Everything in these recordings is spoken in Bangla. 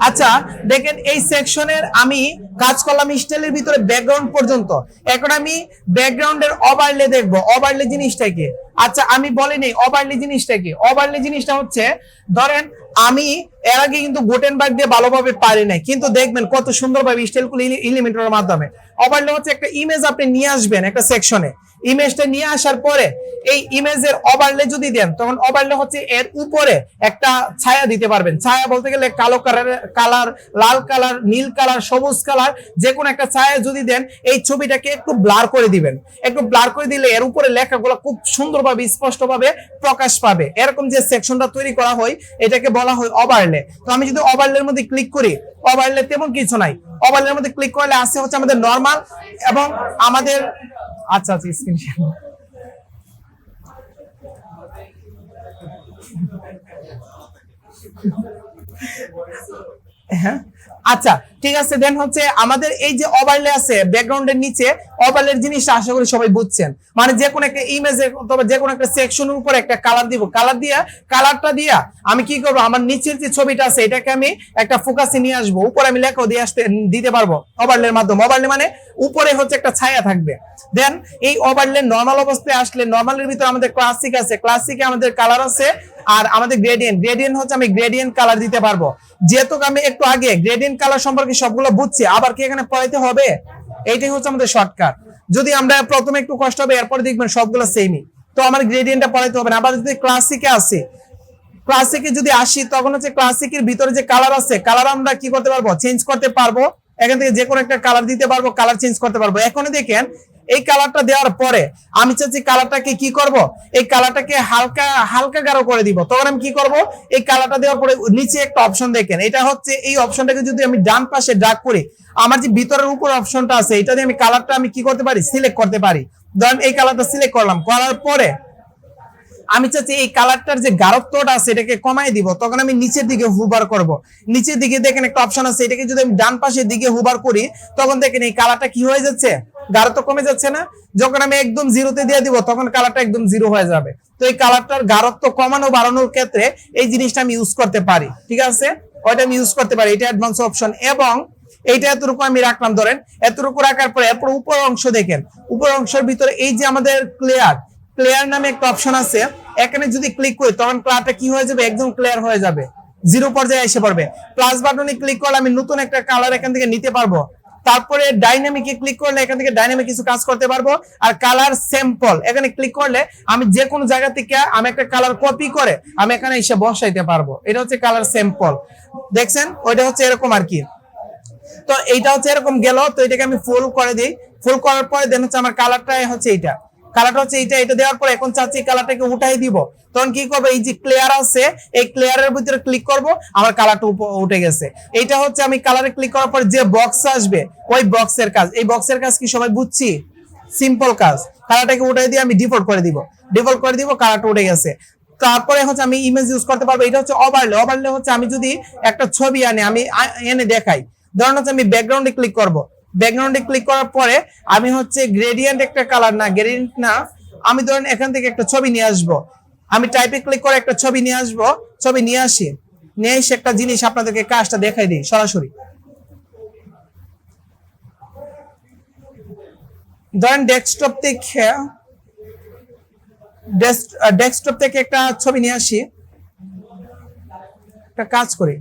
আচ্ছা দেখেন এই সেকশনের আমি কাজ করলাম স্টাইলের ভিতরে ব্যাকগ্রাউন্ড পর্যন্ত। এখন আমি ব্যাকগ্রাউন্ডের ওভারলে দেখব। ওভারলে জিনিসটা কি? আচ্ছা আমি বলি নেই ওভারলে জিনিসটা কি। ওভারলে জিনিসটা হচ্ছে ধরেন আমি এর আগে কিন্তু গুটেনবার্গ দিয়ে ভালোভাবে পারি নাই, কিন্তু দেখবেন কত সুন্দরভাবে স্টাইলগুলো এলিমেন্টরের মাধ্যমে। ওভারলে হচ্ছে একটা ইমেজ আপনি নিয়ে আসবেন একটা সেকশনে, ইমেজটা নিয়ে আসার পরে এই ইমেজের ওভারলে যদি দেন তখন ওভারলে হচ্ছে এর উপরে একটা ছায়া দিতে পারবেন। ছায়া বলতে গেলে কালো কালার, লাল কালার, নীল কালার, সবুজ কালার, যে কোনো একটা ছায়া যদি দেন এই ছবিটাকে একটু ব্লার করে দিবেন। একটু ব্লার করে দিলে এর উপরে লেখাগুলো খুব সুন্দরভাবে স্পষ্টভাবে প্রকাশ পাবে। এরকম যে সেকশনটা তৈরি করা হয় এটাকে বলা হয় ওভারলে। তো আমি যদি ওভারলের মধ্যে ক্লিক করি, ওভারলে তেমন কিছু নাই। ওভারলের মধ্যে ক্লিক করলে আসে হচ্ছে আমাদের নরমাল এবং আমাদের আচ্ছা আচ্ছা স্ক্রিন শেয়ার। হ্যাঁ আচ্ছা ঠিক আছে। দেন হচ্ছে আমাদের এই যে ওভারলে আছে ব্যাকগ্রাউন্ডের নিচে, ওভারলের জিনিসটা আশা করি সবাই বুঝছেন। মানে যে কোনো একটা ইমেজে অথবা যে কোনো একটা সেকশনের উপর একটা কালার দিব, কালারটা দিয়া আমি কি করব, আমার নিচের যে ছবিটা আছে এটাকে আমি একটা ফোকাসে নিয়ে আসবো, উপরে আমি লেখাও দিয়ে দিতে পারবো ওভারলের মাধ্যমে। ওভারলে মানে উপরে হচ্ছে একটা ছায়া থাকবে। দেন এই ওভারলে নরমাল অবস্থায় আসলে নরমালের ভিতরে আমাদের ক্লাসিক আছে, ক্লাসিকে আমাদের কালার আছে, আর আমাদের গ্রেডিয়েন্ট হচ্ছে আমি গ্রেডিয়েন্ট কালার দিতে পারবো। যেহেতু আমি একটু আগে গ্রেডিয়েন্ট কালার সম্পর্কে সবগুলো বুঝছি, আবার কি এখানে পড়াইতে হবে? এইটাই হচ্ছে আমাদের শর্টকাট। যদি আমরা প্রথমে একটু কষ্ট হবে, এরপর দেখবেন সবগুলো সেমই, তো আমার গ্রেডিয়েন্টটা পড়াইতে হবে না। আবার যদি ক্লাসিকে আসি, ক্লাসিকে যদি আসি তখন হচ্ছে ক্লাসিকের ভিতরে যে কালার আছে, কালার আমরা কি করতে পারবো? চেঞ্জ করতে পারবো। এখান থেকে যে কোনো একটা কালার দিতে পারবো, কালার চেঞ্জ করতে পারবো। এখন দেখেন এই কালারটা দেওয়ার পরে আমি চাচ্ছি কালারটাকে কি করব, এই কালারটাকে হালকা হালকা গাঢ় করে দিব। তখন আমি কি করব, এই কালারটা দেওয়ার পরে নিচে একটা অপশন দেখেন, এটা হচ্ছে এই অপশনটাকে যদি আমি ডান পাশে ড্র্যাগ করি, আমার যে ভিতরের উপর অপশনটা আছে এটা দিয়ে আমি কালারটা আমি কি করতে পারি? সিলেক্ট করতে পারি। ধরেন এই কালারটা সিলেক্ট করলাম, করার পরে আমি চাচ্ছি এই কালারটার যে গাঢ়ত্বটা আছে এটাকে কমাই দিব। তখন আমি নিচের দিকে হুবার করব। নিচের দিকে দেখেন একটা অপশন আছে, এটাকে যদি আমি ডান পাশের দিকে হুবার করি তখন দেখেন এই কালারটা কি হয়ে যাচ্ছে? গাঢ়ত্ব কমে যাচ্ছে না? যখন আমি একদম জিরোতে দিয়ে দিব তখন কালারটা একদম জিরো হয়ে যাবে। তো এই কালারটার গাঢ়ত্ব কমানো বাড়ানোর ক্ষেত্রে এই জিনিসটা আমি ইউজ করতে পারি। ঠিক আছে, ওইটা আমি ইউজ করতে পারি, এটা অ্যাডভান্স অপশন। এবং এইটা এতটুকু আমি রাখলাম, ধরেন এতটুকু রাখার পরে এরপর উপর অংশ দেখেন, উপর অংশের ভিতরে এই যে আমাদের ক্লিয়ার নামে একটা অপশন আছে, এখানে যদি ক্লিক করি তখন কালারটা কি হয়ে যাবে? একদম ক্লিয়ার হয়ে যাবে, জিরো পর্যায়ে এসে পড়বে। প্লাস বাটনে ক্লিক করলে আমি নতুন একটা কালার এখান থেকে নিতে পারবো। তারপরে ডাইনামিকে ক্লিক করলে এখান থেকে ডাইনামিক কিছু কাজ করতে পারবো। আর কালার স্যাম্পল এখানে ক্লিক করলে আমি যে কোনো জায়গা থেকে আমি একটা কালার কপি করে আমি এখানে এসে বসাইতে পারবো। এটা হচ্ছে কালার স্যাম্পল, দেখছেন? ওইটা হচ্ছে এরকম আর কি। তো এইটা হচ্ছে এরকম গেল। তো এটাকে আমি ফুল করে দিই। ফুল করার পরে দেন হচ্ছে আমার কালারটা হচ্ছে এইটা, কালারটা হচ্ছে এটা দেওয়ার পরে এখন চাচ্ছি কালারটাকে উঠাই দিব। তখন কি করবো? এই যে ক্লিয়ার আছে এই ক্লিয়ারের ভিতরে ক্লিক করব, আমার কালারটা উঠে গেছে। এইটা হচ্ছে আমি কালারে ক্লিক করার পর যে বক্স আসবে ওই বক্সের কাজ। এই বক্সের কাজ কি সবাই বুঝছি? সিম্পল কাজ। কালারটাকে উঠাই দিয়ে আমি ডিফল্ট করে দিব, কালারটা উঠে গেছে। তারপরে হচ্ছে আমি ইমেজ ইউজ করতে পারবো। এটা হচ্ছে ওভারলে। ওভারলে হচ্ছে আমি যদি একটা ছবি আমি এনে দেখাই, ধরুন হচ্ছে আমি ব্যাকগ্রাউন্ডে ক্লিক করব। ব্যাকগ্রাউন্ডে ক্লিক করার পরে আমি হচ্ছে গ্রেডিয়েন্ট একটা কালার না, গ্রেডিয়েন্ট না, আমি ধরেন এখান থেকে একটা ছবি নিয়ে আসবো। আমি টাইপে ক্লিক করে একটা ছবি নিয়ে আসবো, ছবি নিয়ে আসি, নিয়ে এসে একটা জিনিস আপনাদেরকে কাজটা দেখাই দিই সরাসরি। ধরেন ডেস্কটপ থেকে একটা ছবি নিয়ে আসি, একটা কাজ করি।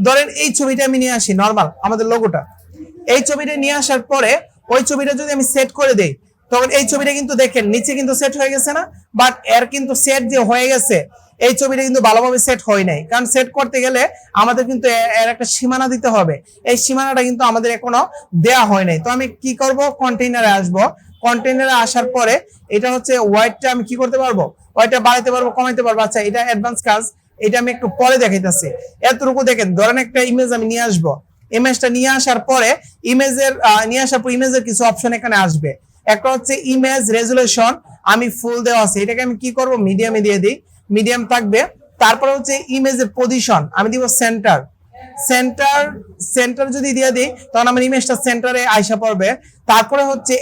ধরেন এই ছবিটা আমি নিয়ে আসি, নরমাল আমাদের লোগোটা। এই ছবিটা নিয়ে আসার পরে ওই ছবিটা যদি আমি সেট করে দেই তখন এই ছবিটা কিন্তু দেখেন নিচে কিন্তু সেট হয়ে গেছে না? বাট এর কিন্তু সেট যে হয়ে গেছে এই ছবিটা কিন্তু ভালোভাবে সেট হয় নাই। কারণ সেট করতে গেলে আমাদের কিন্তু এর একটা সীমানা দিতে হবে। এই সীমানাটা কিন্তু আমাদের এখনো দেয়া হয় নাই। তো আমি কি করব? কন্টেইনারে আসবো। কন্টেইনারে আসার পরে এটা হচ্ছে ওয়াইডটা আমি কি করতে পারবো? ওয়াইডটা বাড়াতে পারবো, কমাইতে পারবো। আচ্ছা এটা অ্যাডভান্স কাজ, এটা আমি একটু পরে দেখাইতেছি। এতটুকু দেখেন, ধরেন একটা ইমেজ আমি নিয়ে আসবো। ইমেজটা নিয়ে আসার পরে ইমেজের কিছু অপশন এখানে আসবে। একটা হচ্ছে ইমেজ রেজুলেশন, আমি ফুল দেওয়া আছে, এটাকে আমি কি করব? মিডিয়ামে দিয়ে দিই, মিডিয়াম থাকবে। তারপরে হচ্ছে ইমেজের পজিশন আমি দিব সেন্টার যদি দিয়ে দিই তখন আমার ইমেজটা সেন্টারে আইসা পড়বে। তারপরে হচ্ছে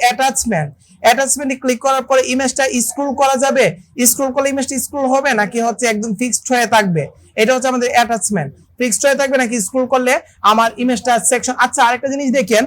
অ্যাটাচমেন্টে ক্লিক করার পরে ইমেজটা স্ক্রল করা যাবে, স্ক্রল করলে ইমেজটা স্ক্রল হবে নাকি হচ্ছে একদম ফিক্সড হয়ে থাকবে, এটা হচ্ছে আমাদের অ্যাটাচমেন্ট। ফিক্সড হয়ে থাকবে নাকি স্ক্রল করলে আমার ইমেজটা সেকশন। আচ্ছা আরেকটা জিনিস দেখেন,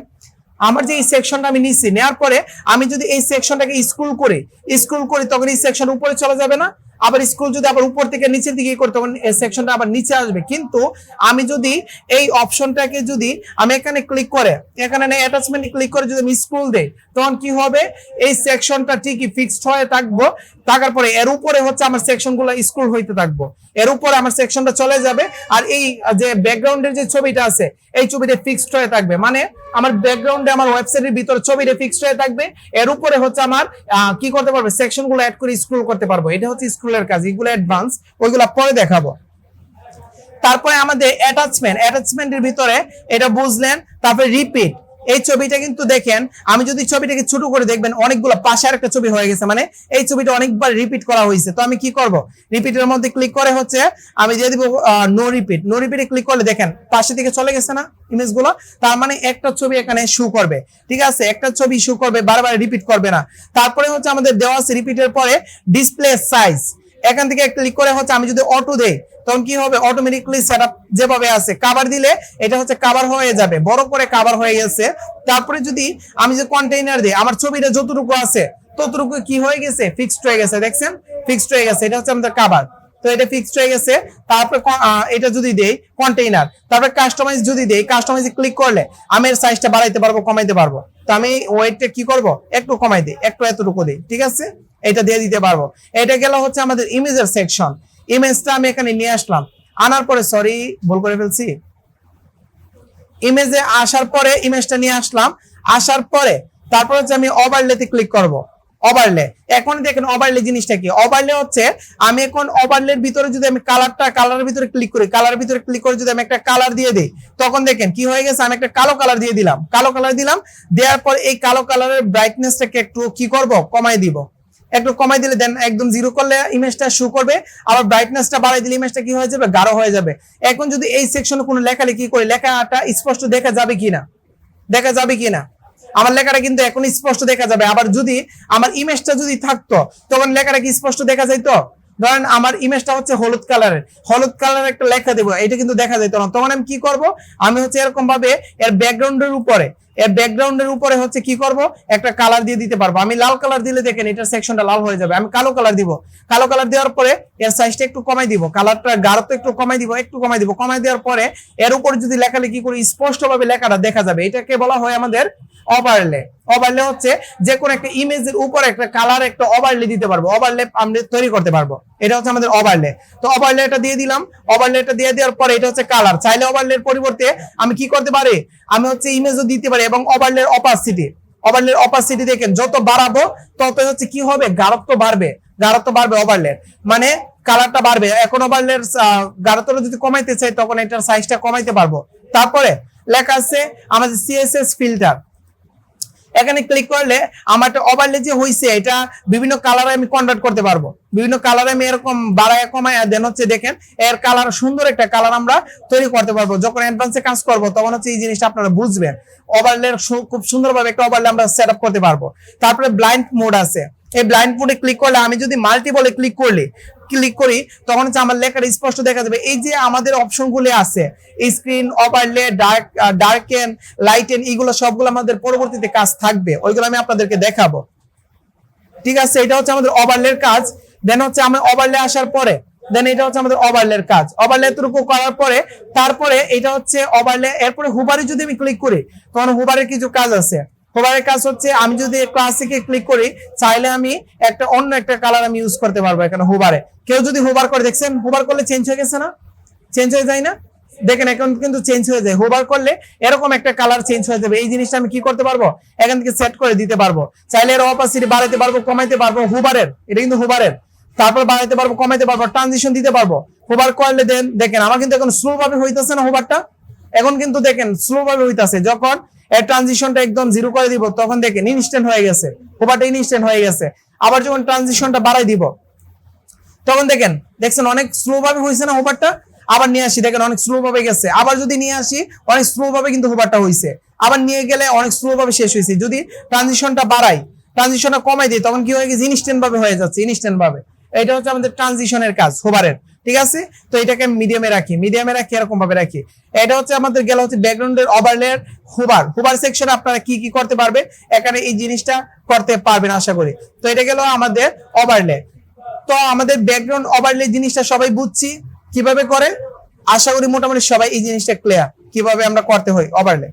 আমার যে এই সেকশনটা আমি নিচ্ছি, নেওয়ার পরে আমি যদি এই সেকশনটাকে স্ক্রল করি তখন এই সেকশন উপরে চলে যাবে না? আবার স্ক্রল যদি আবার উপর থেকে নিচের দিকে করি তখন এই সেকশনটা আবার নিচে আসবে। কিন্তু আমি যদি এই অপশনটাকে যদি আমি এখানে ক্লিক করে, এখানে অ্যাটাচমেন্টে ক্লিক করে যদি আমি স্ক্রল দেই তখন কি হবে, এই সেকশনটা ঠিকই ফিক্সড হয়ে থাকবো। থাকার পরে এর উপরে হচ্ছে আমার সেকশনগুলো স্ক্রল হইতে থাকবো, এর উপরে আমার সেকশনটা চলে যাবে। আর এই যে ব্যাকগ্রাউন্ডের যে ছবিটা আছে এই ছবিটা ফিক্সড হয়ে থাকবে, মানে আমার ব্যাকগ্রাউন্ডে আমার ওয়েবসাইটের ভিতরে ছবিটা ফিক্সড হয়ে থাকবে। এর উপরে হচ্ছে আমার কি করতে পারবে, সেকশনগুলো অ্যাড করে স্ক্রল করতে পারবো। এটা হচ্ছে স্ক্রলের কাজ, এগুলো অ্যাডভান্স, ওইগুলো পরে দেখাবো। তারপরে আমাদের অ্যাটাচমেন্টের ভিতরে এটা বুঝলেন। তারপরে রিপিট, এই ছবিটা কিন্তু দেখেন আমি যদি ছবিটাকে ছোট করে দেখবেন অনেকগুলো পাশে আর একটা ছবি হয়ে গেছে, মানে এই ছবিটা অনেকবার রিপিট করা হয়েছে। তো আমি কি করব, রিপিটের মধ্যে ক্লিক করে হচ্ছে আমি দিয়ে দিব নো রিপিটে ক্লিক করলে দেখেন পাশে থেকে চলে গেছে না ইমেজগুলো, তার মানে একটা ছবি এখানে শো করবে। ঠিক আছে, একটা ছবি শো করবে, বারবার রিপিট করবে না। তারপরে হচ্ছে আমাদের দেওয়া আছে রিপিটের পরে ডিসপ্লে সাইজ, এখান থেকে ক্লিক করে হচ্ছে আমি যদি অটো দেই তখন কি হবে, অটোমেটিক্যালি সেটআপ যেভাবে আছে কভার দিলে এটা হচ্ছে কভার হয়ে যাবে, বড় করে কভার হয়ে গেছে। তারপরে যদি আমি যে কন্টেইনার দিই, আমার ছবিটা যতটুকু আছে ততটুকু কি হয়ে গেছে, ফিক্সড হয়ে গেছে। দেখছেন ফিক্সড হয়ে গেছে, এটা হচ্ছে আমাদের কভার। তো এটা ফিক্সড হয়ে গেছে। তারপরে এটা যদি দেই কন্টেইনার, তারপরে কাস্টমাইজ যদি দেই, কাস্টমাইজে ক্লিক করলে আমি এর সাইজটা বাড়াইতে পারবো, কমাইতে পারবো। তো আমি ওয়েটটা কি করব, একটু কমাই দিই, একটু এতটুকু দিই, ঠিক আছে, এটা দিয়ে দিতে পারবো। এটা গেল হচ্ছে আমাদের ইমেজের সেকশন। ইমেজটা আমি এখানে নিয়ে আসলাম, আনার পরে সরি ভুল করে ফেলছি, ইমেজে আসার পরে ইমেজটা নিয়ে আসলাম, আসার পরে তারপর হচ্ছে আমি ওভারলেতে ক্লিক করব। ওভারলে, এখন দেখেন ওভারলে জিনিসটা কি, ওভারলে হচ্ছে আমি এখন ওভারলের ভিতরে যদি আমি কালারের ভিতরে ক্লিক করি, কালারের ভিতরে ক্লিক করে যদি আমি একটা কালার দিয়ে দিই তখন দেখেন কি হয়ে গেছে, আমি একটা কালো কালার দিয়ে দিলাম, দেওয়ার পর এই কালো কালারের ব্রাইটনেসটাকে একটু কি করব, কমাই দিব। একটু কমাই দিলে দেন একদম জিরো করলে ইমেজটা শো করবে, আবার ব্রাইটনেসটা বাড়াই দিলে ইমেজটা কি হয়ে যাবে, গাঢ় হয়ে যাবে। এখন যদি এই সেকশনে কোনো লেখালেখি করি, লেখাটা স্পষ্ট দেখা যাবে কিনা, আমার লেখাটা কিন্তু এখন স্পষ্ট দেখা যাবে। আবার যদি আমার ইমেজটা যদি থাকতো তখন লেখাটা কি স্পষ্ট দেখা যাইতো, ধরেন আমার ইমেজটা হচ্ছে হলুদ কালারের একটা লেখা দেবো, এটা কিন্তু দেখা যাইতো না। তখন আমি কি করব, আমি হচ্ছে এরকম ভাবে এর ব্যাকগ্রাউন্ডের উপরে হচ্ছে কি করব, একটা কালার দিয়ে দিতে পারবো। আমি লাল কালার দিলে দেখেন এটার সেকশনটা লাল হয়ে যাবে। আমি কালো কালার দিব, কালো কালার দেওয়ার পরে এর সাইজটা একটু কমাই দিব, কালারটা গাঢ়ত্ব একটু কমাই দিব, কমাই দেওয়ার পরে এর উপরে যদি লেখালেখি করি স্পষ্টভাবে লেখাটা দেখা যাবে। এটাকে বলা হয় আমাদের ওভারলে। হচ্ছে যে কোনো একটা ইমেজের উপরে একটা কালার, একটা ওভারলে দিতে পারবো, ওভারলে আমরা তৈরি করতে পারবো। এটা হচ্ছে আমাদের ওভারলে। তো ওভারলে এটা দিয়ে দিলাম, ওভারলেটা দিয়ে দেওয়ার পরে এটা হচ্ছে কালার। চাইলে ওভারলের পরিবর্তে আমি কি করতে পারি, আমি হচ্ছে ইমেজও দিতে পারি। এবং ওভারলের অপাসিটি দেখেন যত বাড়াবো তত হচ্ছে কি হবে, গাঢ়ত্ব বাড়বে, ওভারলের মানে কালারটা বাড়বে। এখন ওভারলের গাঢ়ত্বটা যদি কমাইতে চাই তখন এটার সাইজটা কমাইতে পারবো। তারপরে লেখা আছে আমাদের সিএসএস ফিল্টার, এখানে ক্লিক করলে আমার একটা ওভারলে যে হইছে এটা বিভিন্ন কালারে আমি কনভার্ট করতে পারবো, বিভিন্ন কালারে আমি এরকম বাড়ায় কমায় দেন হচ্ছে দেখেন এর কালার, সুন্দর একটা কালার আমরা তৈরি করতে পারবো। যখন অ্যাডভান্সে কাজ করবো তখন হচ্ছে এই জিনিসটা আপনারা বুঝবেন। ওভারলের খুব সুন্দরভাবে একটা ওভারলে আমরা সেট আপ করতে পারবো। তারপরে ব্লাইন্ড মোড আছে, এই ব্লাইন্ড মোডে ক্লিক করলে আমি যদি মাল্টিপলে ক্লিক করি তখন হচ্ছে আমার লেখাটা স্পষ্ট দেখা যাবে। এই যে আমাদের অপশনগুলো আছে, স্ক্রিন, ওভারলে, ডার্কেন, লাইটেন, এগুলো সবগুলো আমাদের পরবর্তীতে কাজ থাকবে, ওইগুলো আমি আপনাদেরকে দেখাবো। ঠিক আছে, এটা হচ্ছে আমাদের ওভারলের কাজ। দেন হচ্ছে আমরা ওভারলে আসার পরে এটা হচ্ছে আমাদের ওভারলের কাজ। ওভারলে এতটুকু করার পরে তারপরে এটা হচ্ছে ওভারলে। এরপরে হুবারে যদি আমি ক্লিক করি তখন হুবারের কিছু কাজ আছে। হুবারের কাজ হচ্ছে আমি যদি ক্লাসিকে ক্লিক করি চাইলে আমি অন্য একটা কালার আমি ইউজ করতে পারবো এখানে হুবারে। কেউ যদি হুবার করে, দেখছেন হুবার করলে চেঞ্জ হয়ে গেছে না, চেঞ্জ হয়ে যায় না, দেখেন এখন কিন্তু চেঞ্জ হয়ে যায়। হুবার করলে এরকম একটা কালার চেঞ্জ হয়ে যাবে। এই জিনিসটা আমি কি করতে পারবো, এখান থেকে সেট করে দিতে পারবো। চাইলে এর অপাসিটি বাড়াইতে পারবো, কমাইতে পারবো। হুবারের, এটা কিন্তু হুবারের, তারপর বাড়াইতে পারবো, কমাইতে পারবো, ট্রানজিশন দিতে পারবো। হুবার করলে দেখেন আমার কিন্তু এখন স্লো ভাবে হইতেছে না হুবারটা, এখন কিন্তু দেখেন স্লো ভাবে হইতাছে। যখন এর ট্রানজিশনটা একদম জিরো করে দিব তখন দেখেন ইনস্ট্যান্ট হয়ে গেছে, হুবারটা ইনস্ট্যান্ট হয়ে গেছে। আবার যখন ট্রানজিশনটা বাড়াই দিব তখন দেখছেন অনেক স্লো ভাবে হয়েছে না হুবারটা। আবার নিয়ে আসি, দেখেন অনেক স্লো ভাবে গেছে। আবার যদি নিয়ে আসি অনেক স্লো ভাবে কিন্তু হুবারটা হয়েছে। আবার নিয়ে গেলে অনেক স্লো ভাবে শেষ হয়েছে। যদি ট্রানজিশনটা বাড়াই ট্রানজিশনটা কমাই দিই তখন কি হয় ইনস্ট্যান্ট ভাবে হয়ে যাচ্ছে, ইনস্ট্যান্ট ভাবে। এটা হচ্ছে আমাদের ট্রানজিশনের কাজ হোভারের, ঠিক আছে। তো এটাকে মিডিয়ামে রাখি এরকম ভাবে রাখি। এটা হচ্ছে আমাদের গেল হচ্ছে ব্যাকগ্রাউন্ডের ওভারলের হোভার সেকশনে আপনারা কি কি করতে পারবে, এখানে এই জিনিসটা করতে পারবেন আশা করি। তো এটা গেল আমাদের ওভারলে। তো আমাদের ব্যাকগ্রাউন্ড ওভারলে জিনিসটা সবাই বুঝছি কিভাবে করে, আশা করি মোটামুটি সবাই এই জিনিসটা ক্লিয়ার কিভাবে আমরা করতে হয় ওভারলে।